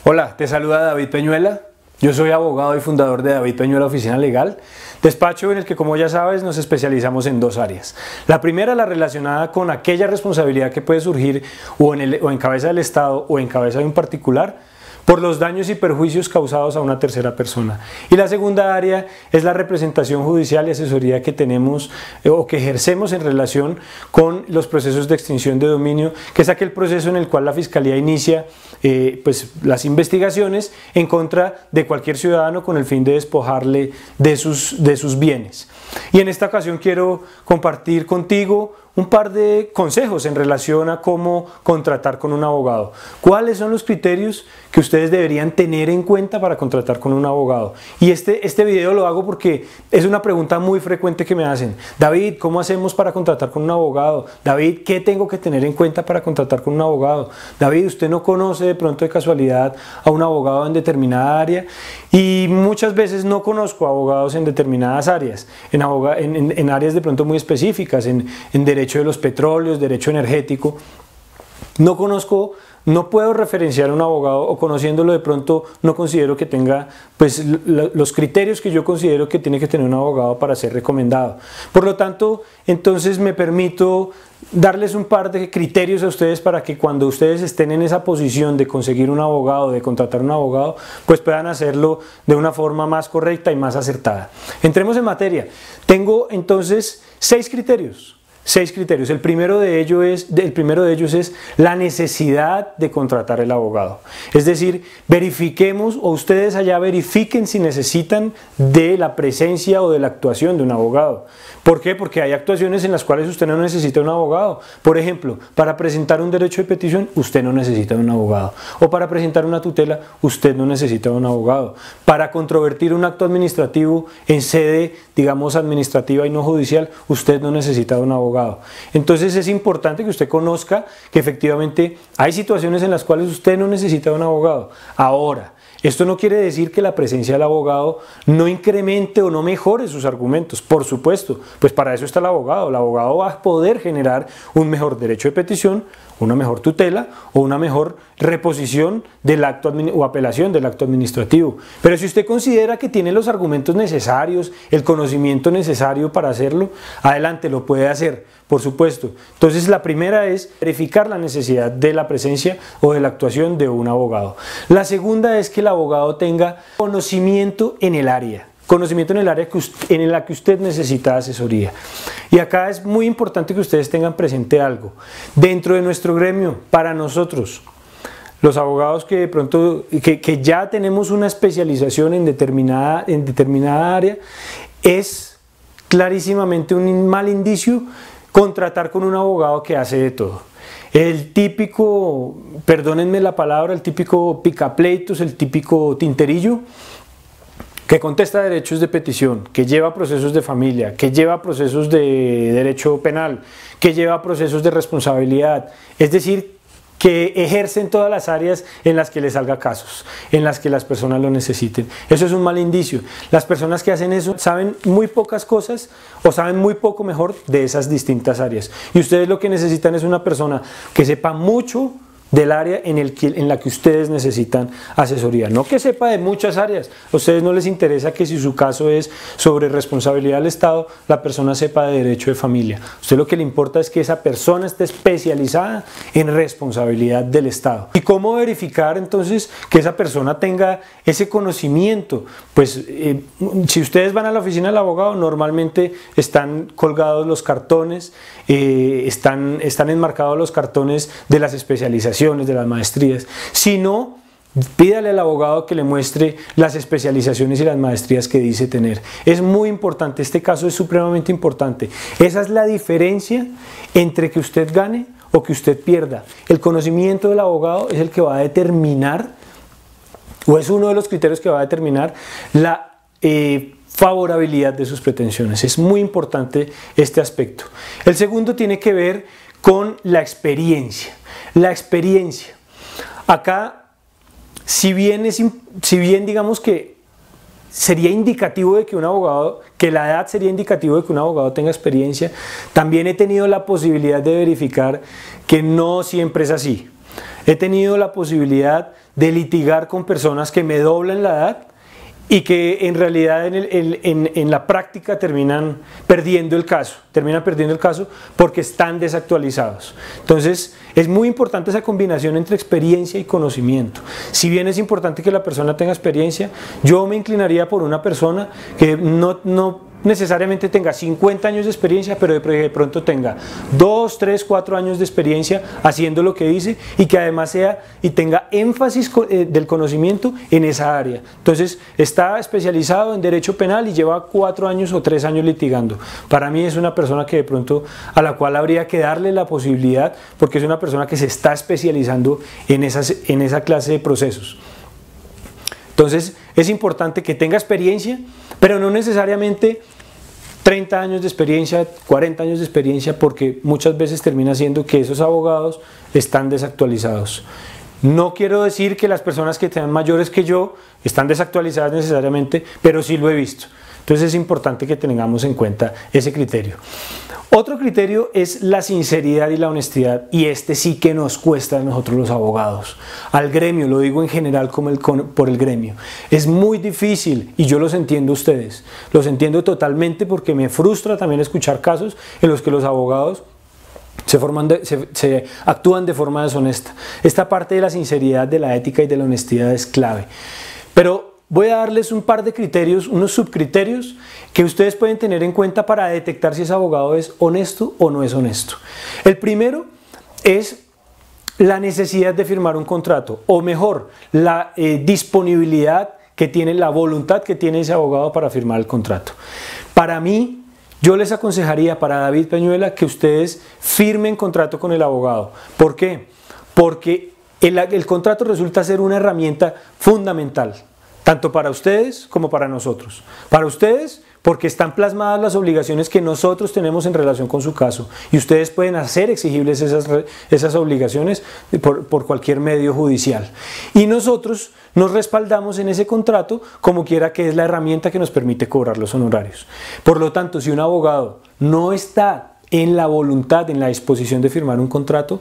Hola, te saluda David Peñuela. Yo soy abogado y fundador de David Peñuela Oficina Legal, despacho en el que, como ya sabes, nos especializamos en dos áreas. La primera, la relacionada con aquella responsabilidad que puede surgir o en cabeza del Estado o en cabeza de un particular por los daños y perjuicios causados a una tercera persona. Y la segunda área es la representación judicial y asesoría que tenemos o que ejercemos en relación con los procesos de extinción de dominio, que es aquel proceso en el cual la Fiscalía inicia las investigaciones en contra de cualquier ciudadano con el fin de despojarle de sus bienes. Y en esta ocasión quiero compartir contigo un par de consejos en relación a cómo contratar con un abogado. ¿Cuáles son los criterios que ustedes deberían tener en cuenta para contratar con un abogado? Y este video lo hago porque es una pregunta muy frecuente que me hacen. David, ¿cómo hacemos para contratar con un abogado? David, ¿qué tengo que tener en cuenta para contratar con un abogado? David, ¿usted no conoce de pronto de casualidad a un abogado en determinada área? Y muchas veces no conozco abogados en determinadas áreas, en áreas de pronto muy específicas, en derecho de los petróleos, derecho energético. No puedo referenciar a un abogado, o conociéndolo de pronto no considero que tenga los criterios que yo considero que tiene que tener un abogado para ser recomendado. Por lo tanto, entonces me permito darles un par de criterios a ustedes para que cuando ustedes estén en esa posición de conseguir un abogado, de contratar un abogado, pues puedan hacerlo de una forma más correcta y más acertada. Entremos en materia. Tengo entonces 6 criterios. 6 criterios. El primero de ellos es la necesidad de contratar el abogado. Es decir, verifiquemos, o ustedes allá verifiquen si necesitan de la presencia o de la actuación de un abogado. ¿Por qué? Porque hay actuaciones en las cuales usted no necesita un abogado. Por ejemplo, para presentar un derecho de petición, usted no necesita un abogado. O para presentar una tutela, usted no necesita un abogado. Para controvertir un acto administrativo en sede, digamos, administrativa y no judicial, usted no necesita un abogado. Entonces es importante que usted conozca que efectivamente hay situaciones en las cuales usted no necesita un abogado. Ahora, esto no quiere decir que la presencia del abogado no incremente o no mejore sus argumentos, por supuesto, pues para eso está el abogado. El abogado va a poder generar un mejor derecho de petición, una mejor tutela o una mejor reposición del acto o apelación del acto administrativo. Pero si usted considera que tiene los argumentos necesarios, el conocimiento necesario para hacerlo, adelante, lo puede hacer, por supuesto. Entonces la primera es verificar la necesidad de la presencia o de la actuación de un abogado. La segunda es que el abogado tenga conocimiento en el área. Conocimiento en el área en la que usted necesita asesoría. Y acá es muy importante que ustedes tengan presente algo. Dentro de nuestro gremio, para nosotros, los abogados que de pronto que ya tenemos una especialización en determinada área, es clarísimamente un mal indicio contratar con un abogado que hace de todo. El típico, perdónenme la palabra, el típico picapleitos, el típico tinterillo, que contesta derechos de petición, que lleva procesos de familia, que lleva procesos de derecho penal, que lleva procesos de responsabilidad, es decir, que ejercen todas las áreas en las que les salga casos, en las que las personas lo necesiten. Eso es un mal indicio. Las personas que hacen eso saben muy pocas cosas o saben muy poco mejor de esas distintas áreas. Y ustedes lo que necesitan es una persona que sepa mucho del área en la que ustedes necesitan asesoría, no que sepa de muchas áreas. A ustedes no les interesa que si su caso es sobre responsabilidad del Estado, la persona sepa de derecho de familia. A usted lo que le importa es que esa persona esté especializada en responsabilidad del Estado. ¿Y cómo verificar entonces que esa persona tenga ese conocimiento? Pues si ustedes van a la oficina del abogado, normalmente están colgados los cartones, están enmarcados los cartones de las especializaciones, de las maestrías. Si no, pídale al abogado que le muestre las especializaciones y las maestrías que dice tener. Es muy importante, este caso es supremamente importante. Esa es la diferencia entre que usted gane o que usted pierda. El conocimiento del abogado es el que va a determinar, o es uno de los criterios que va a determinar la favorabilidad de sus pretensiones. Es muy importante este aspecto. El segundo tiene que ver con la experiencia. La experiencia. Acá, si bien digamos que sería indicativo de que un abogado, que la edad sería indicativo de que un abogado tenga experiencia. También he tenido la posibilidad de verificar que no siempre es así. He tenido la posibilidad de litigar con personas que me doblan la edad y que en realidad en la práctica terminan perdiendo el caso porque están desactualizados. Entonces es muy importante esa combinación entre experiencia y conocimiento. Si bien es importante que la persona tenga experiencia, yo me inclinaría por una persona que no necesariamente tenga 50 años de experiencia, pero de pronto tenga 2, 3, 4 años de experiencia haciendo lo que dice y que además sea y tenga énfasis del conocimiento en esa área. Entonces está especializado en derecho penal y lleva 4 años o 3 años litigando. Para mí es una persona que de pronto a la cual habría que darle la posibilidad, porque es una persona que se está especializando en esa clase de procesos. Entonces es importante que tenga experiencia, pero no necesariamente 30 años de experiencia, 40 años de experiencia, porque muchas veces termina siendo que esos abogados están desactualizados. No quiero decir que las personas que sean mayores que yo están desactualizadas necesariamente, pero sí lo he visto. Entonces es importante que tengamos en cuenta ese criterio. Otro criterio es la sinceridad y la honestidad, y este sí que nos cuesta a nosotros los abogados, al gremio, lo digo en general por el gremio. Es muy difícil, y yo los entiendo a ustedes, los entiendo totalmente, porque me frustra también escuchar casos en los que los abogados se actúan de forma deshonesta. Esta parte de la sinceridad, de la ética y de la honestidad es clave. Pero voy a darles un par de criterios, unos subcriterios que ustedes pueden tener en cuenta para detectar si ese abogado es honesto o no es honesto. El primero es la necesidad de firmar un contrato, o mejor, la disponibilidad que tiene, la voluntad que tiene ese abogado para firmar el contrato. Para mí, yo les aconsejaría para David Peñuela que ustedes firmen contrato con el abogado. ¿Por qué? Porque el contrato resulta ser una herramienta fundamental, tanto para ustedes como para nosotros. Para ustedes, porque están plasmadas las obligaciones que nosotros tenemos en relación con su caso, y ustedes pueden hacer exigibles esas obligaciones por cualquier medio judicial. Y nosotros nos respaldamos en ese contrato como quiera, que es la herramienta que nos permite cobrar los honorarios. Por lo tanto, si un abogado no está en la voluntad, en la disposición de firmar un contrato,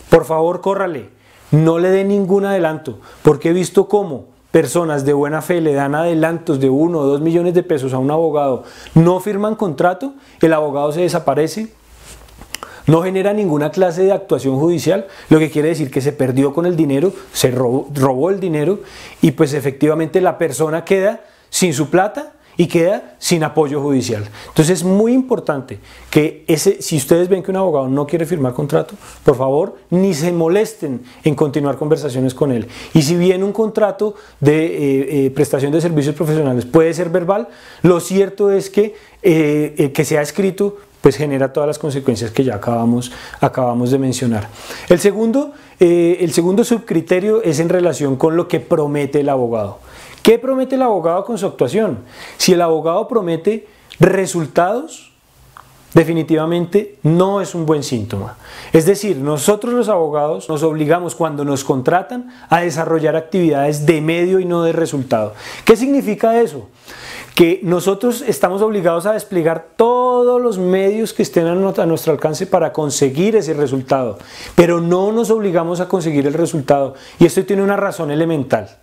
por favor córrale, no le dé ningún adelanto, porque he visto cómo personas de buena fe le dan adelantos de 1 o 2 millones de pesos a un abogado, no firman contrato, el abogado se desaparece, no genera ninguna clase de actuación judicial, lo que quiere decir que se perdió con el dinero, se robó el dinero, y pues efectivamente la persona queda sin su plata y queda sin apoyo judicial. Entonces es muy importante que si ustedes ven que un abogado no quiere firmar contrato, por favor, ni se molesten en continuar conversaciones con él. Y si bien un contrato de prestación de servicios profesionales puede ser verbal, lo cierto es que sea escrito, pues genera todas las consecuencias que ya acabamos de mencionar. El segundo subcriterio es en relación con lo que promete el abogado. ¿Qué promete el abogado con su actuación? Si el abogado promete resultados, definitivamente no es un buen síntoma. Es decir, nosotros los abogados nos obligamos, cuando nos contratan, a desarrollar actividades de medio y no de resultado. ¿Qué significa eso? Que nosotros estamos obligados a desplegar todos los medios que estén a nuestro alcance para conseguir ese resultado, pero no nos obligamos a conseguir el resultado, y esto tiene una razón elemental.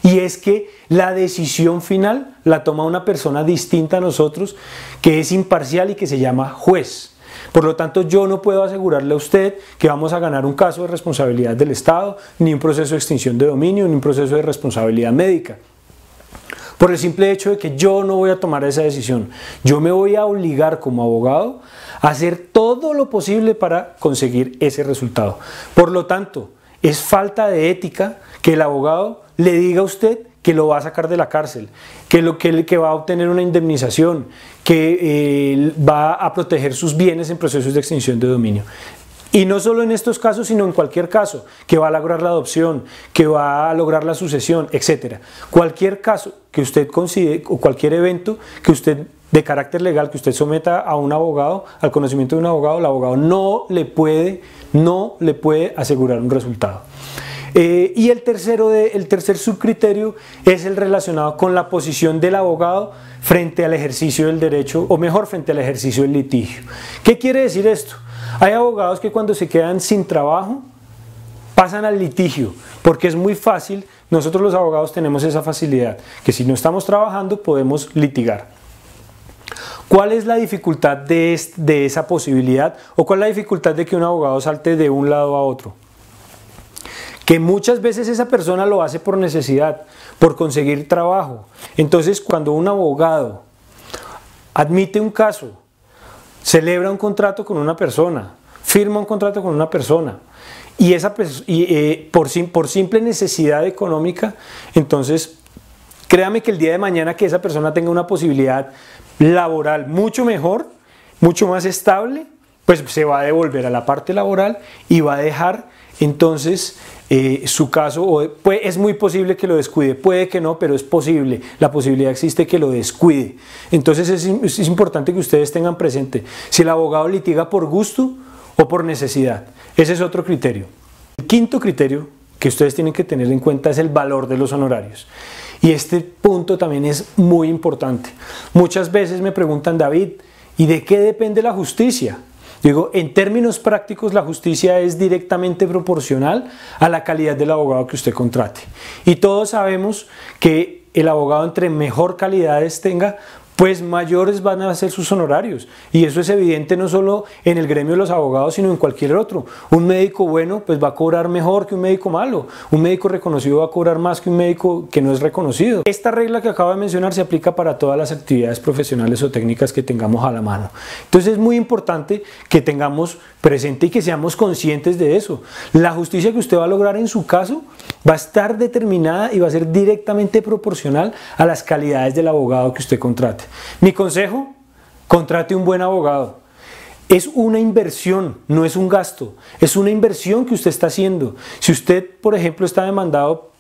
Y es que la decisión final la toma una persona distinta a nosotros, que es imparcial y que se llama juez. Por lo tanto, yo no puedo asegurarle a usted que vamos a ganar un caso de responsabilidad del Estado, ni un proceso de extinción de dominio, ni un proceso de responsabilidad médica, por el simple hecho de que yo no voy a tomar esa decisión. Yo me voy a obligar como abogado a hacer todo lo posible para conseguir ese resultado. Por lo tanto, es falta de ética que el abogado le diga a usted que lo va a sacar de la cárcel, que va a obtener una indemnización, que va a proteger sus bienes en procesos de extinción de dominio. Y no solo en estos casos, sino en cualquier caso, que va a lograr la adopción, que va a lograr la sucesión, etc. Cualquier caso que usted considere, o cualquier evento que usted, de carácter legal, que usted someta a un abogado, al conocimiento de un abogado, el abogado no le puede asegurar un resultado. Y el tercer subcriterio es el relacionado con la posición del abogado frente al ejercicio del derecho, o mejor, frente al ejercicio del litigio. ¿Qué quiere decir esto? Hay abogados que cuando se quedan sin trabajo pasan al litigio, porque es muy fácil. Nosotros los abogados tenemos esa facilidad, que si no estamos trabajando podemos litigar. ¿Cuál es la dificultad de esa posibilidad? ¿O cuál es la dificultad de que un abogado salte de un lado a otro? Que muchas veces esa persona lo hace por necesidad, por conseguir trabajo. Entonces, cuando un abogado admite un caso, celebra un contrato con una persona, firma un contrato con una persona, y por simple necesidad económica, entonces créame que el día de mañana que esa persona tenga una posibilidad laboral mucho mejor, mucho más estable, pues se va a devolver a la parte laboral y va a dejar entonces su caso, pues es muy posible que lo descuide, puede que no, pero es posible, la posibilidad existe que lo descuide. Entonces es importante que ustedes tengan presente si el abogado litiga por gusto o por necesidad. Ese es otro criterio. El quinto criterio que ustedes tienen que tener en cuenta es el valor de los honorarios. Y este punto también es muy importante. Muchas veces me preguntan, David, ¿y de qué depende la justicia? Digo, en términos prácticos, la justicia es directamente proporcional a la calidad del abogado que usted contrate. Y todos sabemos que el abogado, entre mejor calidades tenga, pues mayores van a ser sus honorarios. Y eso es evidente no solo en el gremio de los abogados, sino en cualquier otro. Un médico bueno pues va a cobrar mejor que un médico malo. Un médico reconocido va a cobrar más que un médico que no es reconocido. Esta regla que acabo de mencionar se aplica para todas las actividades profesionales o técnicas que tengamos a la mano. Entonces es muy importante que tengamos presente y que seamos conscientes de eso. La justicia que usted va a lograr en su caso va a estar determinada y va a ser directamente proporcional a las calidades del abogado que usted contrate. Mi consejo, contrate un buen abogado. Es una inversión, no es un gasto, es una inversión que usted está haciendo. Si usted, por ejemplo, está demandado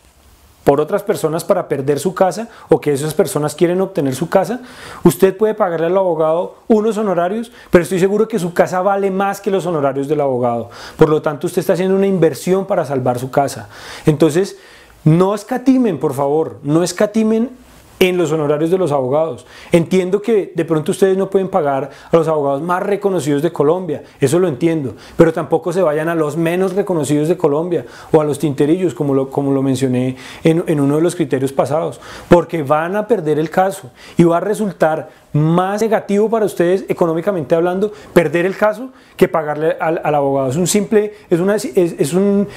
por otras personas para perder su casa o que esas personas quieren obtener su casa, usted puede pagarle al abogado unos honorarios, pero estoy seguro que su casa vale más que los honorarios del abogado. Por lo tanto, usted está haciendo una inversión para salvar su casa. Entonces, no escatimen, por favor, no escatimen en los honorarios de los abogados. Entiendo que de pronto ustedes no pueden pagar a los abogados más reconocidos de Colombia, eso lo entiendo, pero tampoco se vayan a los menos reconocidos de Colombia o a los tinterillos, como lo mencioné en uno de los criterios pasados, porque van a perder el caso y va a resultar más negativo para ustedes económicamente hablando perder el caso que pagarle al abogado. Es un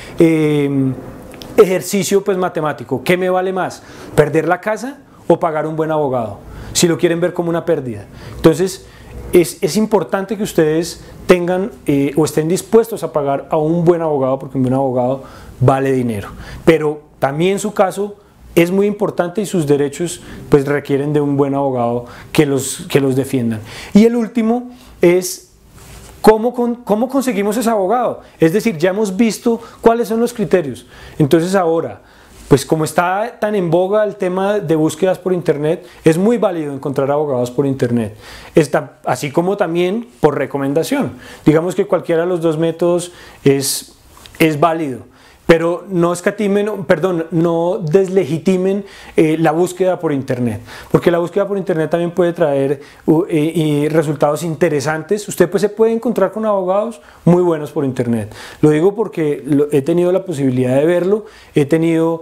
ejercicio pues matemático. ¿Qué me vale más? ¿Perder la casa o pagar un buen abogado? Si lo quieren ver como una pérdida. Entonces es importante que ustedes tengan o estén dispuestos a pagar a un buen abogado, porque un buen abogado vale dinero, pero también su caso es muy importante y sus derechos pues requieren de un buen abogado que los defiendan. Y el último es ¿cómo conseguimos ese abogado? Es decir, ya hemos visto cuáles son los criterios. Entonces ahora, pues como está tan en boga el tema de búsquedas por internet, es muy válido encontrar abogados por internet, así como también por recomendación. Digamos que cualquiera de los dos métodos es válido, pero no deslegitimen la búsqueda por internet, porque la búsqueda por internet también puede traer resultados interesantes. Usted pues se puede encontrar con abogados muy buenos por internet. Lo digo porque he tenido la posibilidad de verlo,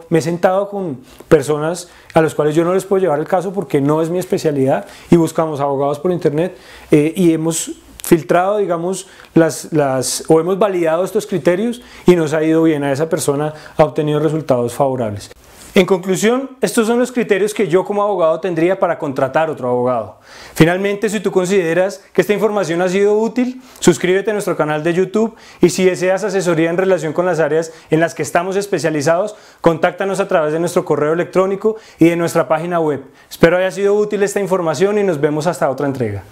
me he sentado con personas a los cuales yo no les puedo llevar el caso porque no es mi especialidad y buscamos abogados por internet y hemos filtrado, digamos, o hemos validado estos criterios y nos ha ido bien, a esa persona ha obtenido resultados favorables. En conclusión, estos son los criterios que yo como abogado tendría para contratar otro abogado. Finalmente, si tú consideras que esta información ha sido útil, suscríbete a nuestro canal de YouTube y si deseas asesoría en relación con las áreas en las que estamos especializados, contáctanos a través de nuestro correo electrónico y de nuestra página web. Espero haya sido útil esta información y nos vemos hasta otra entrega.